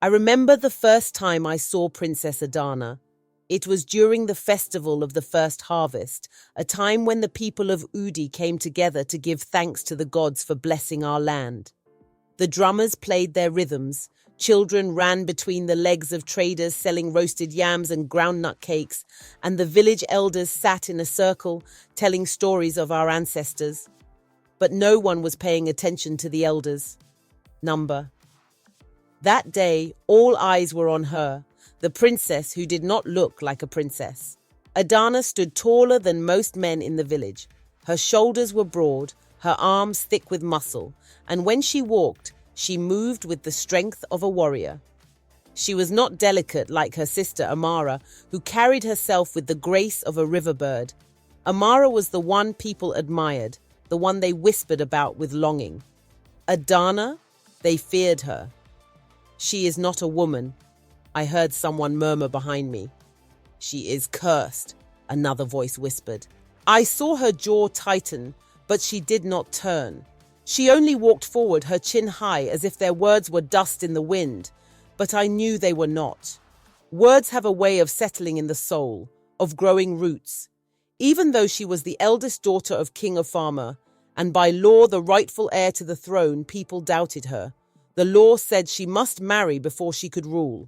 I remember the first time I saw Princess Adana. It was during the festival of the first harvest, a time when the people of Udi came together to give thanks to the gods for blessing our land. The drummers played their rhythms, children ran between the legs of traders selling roasted yams and groundnut cakes, and the village elders sat in a circle telling stories of our ancestors. But no one was paying attention to the elders. That day, all eyes were on her, the princess who did not look like a princess. Adana stood taller than most men in the village. Her shoulders were broad, her arms thick with muscle, and when she walked, she moved with the strength of a warrior. She was not delicate like her sister Amara, who carried herself with the grace of a river bird. Amara was the one people admired, the one they whispered about with longing. Adana, they feared her. She is not a woman, I heard someone murmur behind me. She is cursed, another voice whispered. I saw her jaw tighten, but she did not turn. She only walked forward, her chin high, as if their words were dust in the wind, but I knew they were not. Words have a way of settling in the soul, of growing roots. Even though she was the eldest daughter of King of Farmer, and by law the rightful heir to the throne, people doubted her. The law said she must marry before she could rule.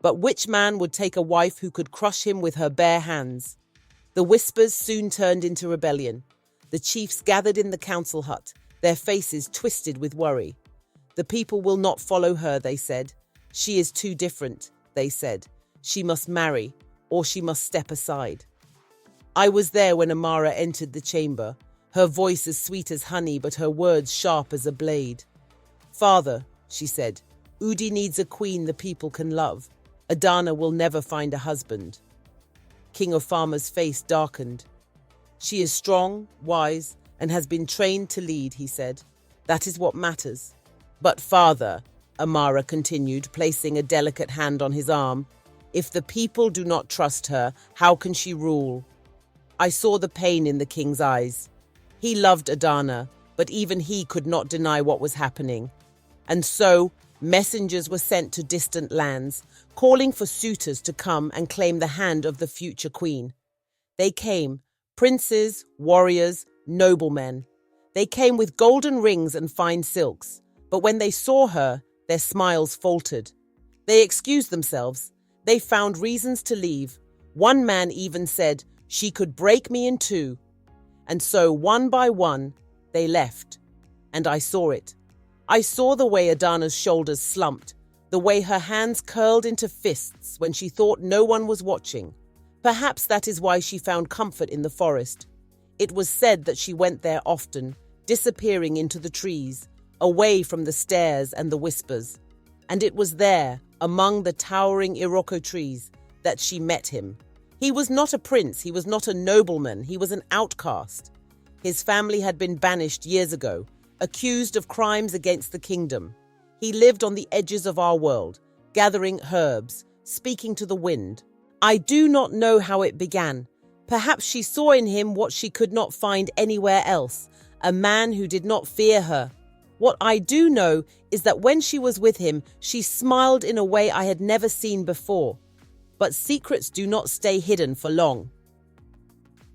But which man would take a wife who could crush him with her bare hands? The whispers soon turned into rebellion. The chiefs gathered in the council hut, their faces twisted with worry. The people will not follow her, they said. She is too different, they said. She must marry, or she must step aside. I was there when Amara entered the chamber, her voice as sweet as honey, but her words sharp as a blade. Father, she said, Udi needs a queen the people can love. Adana will never find a husband. King of Farmer's face darkened. She is strong, wise, and has been trained to lead, he said. That is what matters. But father, Amara continued, placing a delicate hand on his arm, if the people do not trust her, how can she rule? I saw the pain in the king's eyes. He loved Adana, but even he could not deny what was happening. And so, messengers were sent to distant lands, calling for suitors to come and claim the hand of the future queen. They came, princes, warriors, noblemen. They came with golden rings and fine silks, but when they saw her, their smiles faltered. They excused themselves. They found reasons to leave. One man even said, she could break me in two. And so, one by one, they left. And I saw it. I saw the way Adana's shoulders slumped, the way her hands curled into fists when she thought no one was watching. Perhaps that is why she found comfort in the forest. It was said that she went there often, disappearing into the trees, away from the stares and the whispers. And it was there, among the towering Iroko trees, that she met him. He was not a prince, he was not a nobleman, he was an outcast. His family had been banished years ago, accused of crimes against the kingdom. He lived on the edges of our world, gathering herbs, speaking to the wind. I do not know how it began. Perhaps she saw in him what she could not find anywhere else, a man who did not fear her. What I do know is that when she was with him, she smiled in a way I had never seen before. But secrets do not stay hidden for long.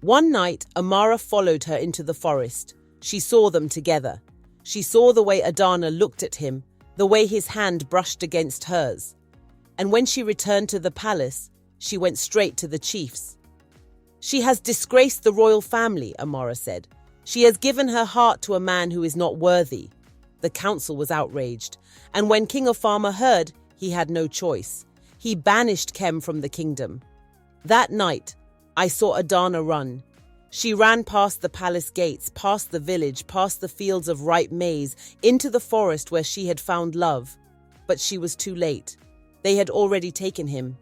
One night, Amara followed her into the forest. She saw them together. She saw the way Adana looked at him, the way his hand brushed against hers. And when she returned to the palace, she went straight to the chiefs. She has disgraced the royal family, Amara said. She has given her heart to a man who is not worthy. The council was outraged, and when King of Farmer heard, he had no choice. He banished Kem from the kingdom. That night, I saw Adana run. She ran past the palace gates, past the village, past the fields of ripe maize, into the forest where she had found love. But she was too late. They had already taken him.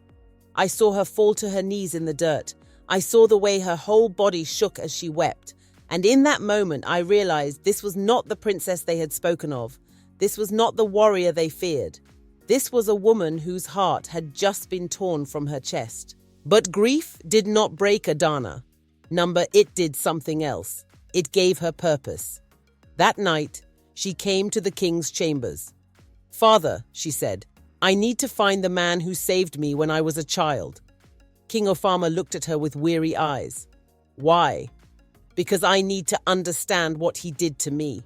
I saw her fall to her knees in the dirt. I saw the way her whole body shook as she wept. And in that moment, I realized this was not the princess they had spoken of. This was not the warrior they feared. This was a woman whose heart had just been torn from her chest. But grief did not break Adana. It did something else. It gave her purpose. That night, she came to the king's chambers. Father, she said, I need to find the man who saved me when I was a child. King Ofama looked at her with weary eyes. Why? Because I need to understand what he did to me.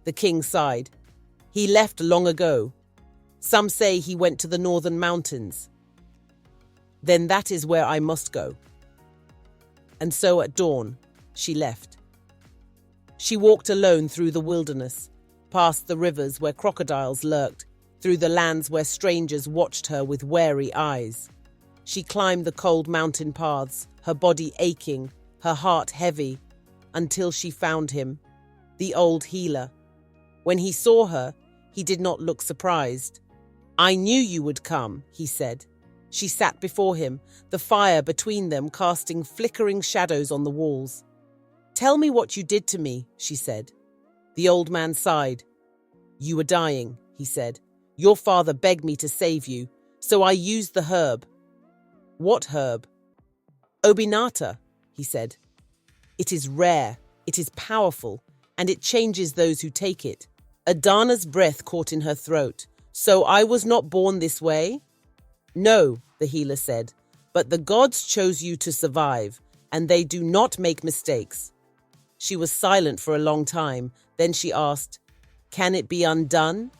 The king sighed. He left long ago. Some say he went to the northern mountains. Then that is where I must go. And so at dawn, she left. She walked alone through the wilderness, past the rivers where crocodiles lurked, through the lands where strangers watched her with wary eyes. She climbed the cold mountain paths, her body aching, her heart heavy, until she found him, the old healer. When he saw her, he did not look surprised. I knew you would come, he said. She sat before him, the fire between them casting flickering shadows on the walls. Tell me what you did to me, she said. The old man sighed. You were dying, he said. Your father begged me to save you, so I used the herb. What herb? Obinata, he said. It is rare, it is powerful, and it changes those who take it. Adana's breath caught in her throat. So I was not born this way? No, the healer said, but the gods chose you to survive, and they do not make mistakes. She was silent for a long time. Then she asked, Can it be undone?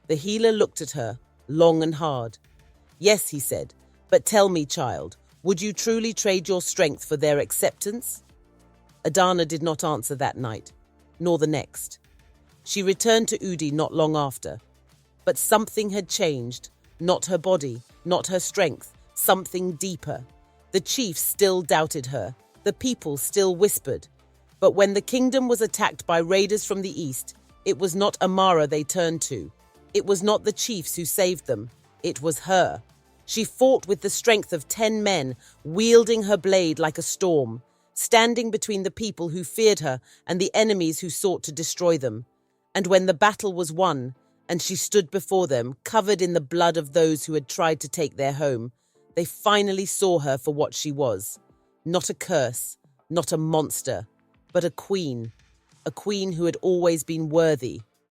The healer looked at her, long and hard. Yes, he said, but tell me, child, would you truly trade your strength for their acceptance? Adana did not answer that night, nor the next. She returned to Udi not long after. But something had changed, not her body, not her strength, something deeper. The chiefs still doubted her, the people still whispered. But when the kingdom was attacked by raiders from the east, it was not Amara they turned to. It was not the chiefs who saved them. It was her. She fought with the strength of 10 men, wielding her blade like a storm, standing between the people who feared her and the enemies who sought to destroy them. And when the battle was won, and she stood before them, covered in the blood of those who had tried to take their home, they finally saw her for what she was. Not a curse, not a monster, but a queen who had always been worthy.